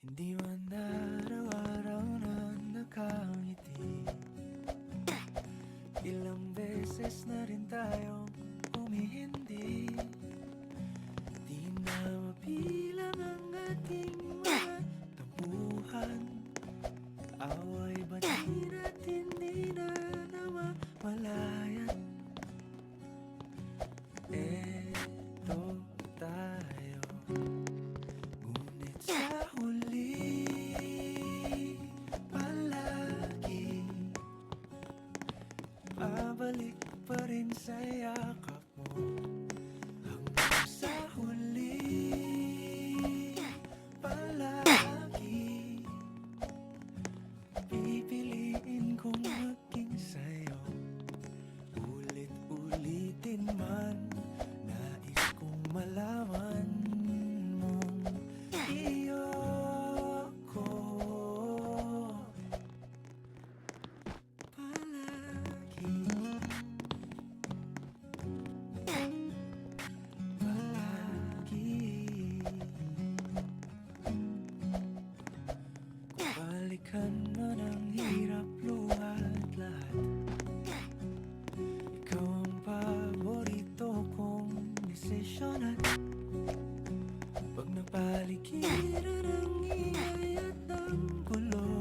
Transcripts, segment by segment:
Hindi man araw-araw na nakangiti. Ilang beses na rin tayong humihindi. Di na mabilang ang ating mga tampuhan. Away ba't di natin di na namamalayan? Eto tayo, ngunit sa huli palagi babalik pa rin sa yakap mo. Hanggang sa huli palagi pipiliin kong maging sa'yo. Ulit-ulitin man, nais kong malaman mong iyo ko palagi. Kung balikan man ang hirap, luha at lahat, ikaw ang paborito kong desisyon. At pag napaligiran ang ingay at ang gulo,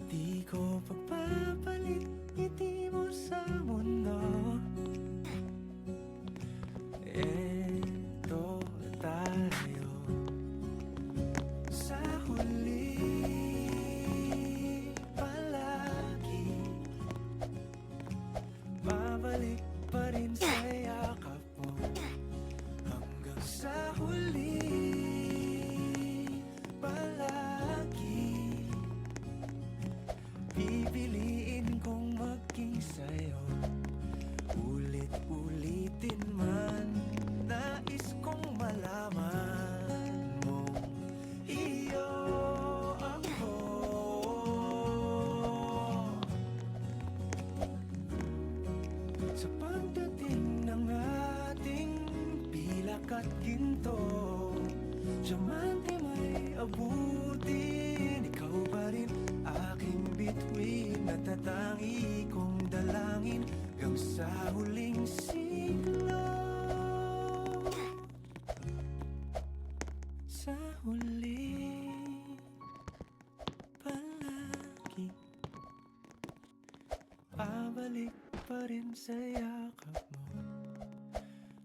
di ko pagpapalit ngiti mo sa mundo. Eto tayo, sa huli palagi babalik pa rin sa yakap mo. Hanggang sa huli palagi pipiliin kong maging sa'yo. Ulit-ulitin man, nais kong malaman mong iyo ako. Sa pagdating ng ating pilak at ginto, diamante may abutin, ikaw pa rin aking bituin. Natatangi kong dalangin hanggang sa huling siglo. Sa huli palagi babalik pa rin sa yakap mo,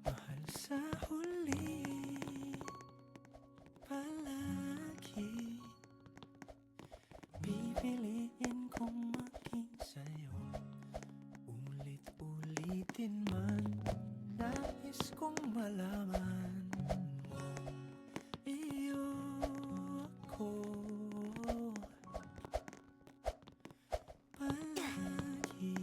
mahal. Sa huli palagi pipiliin kong maging sa'yo. Ulit-ulitin man, nais kong malaman mong iyo ako palagi.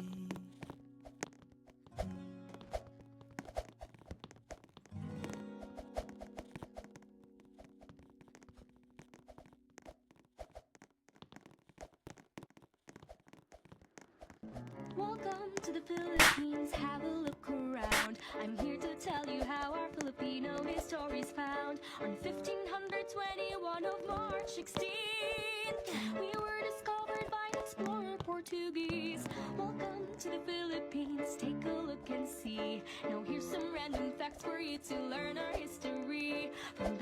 Welcome to the Philippines, have a look around. I'm here to tell you how our Filipino history's found. On 1521 of March 16th, we were discovered by an explorer Portuguese. Welcome to the Philippines, take a look and see. Now here's some random facts for you to learn our history. From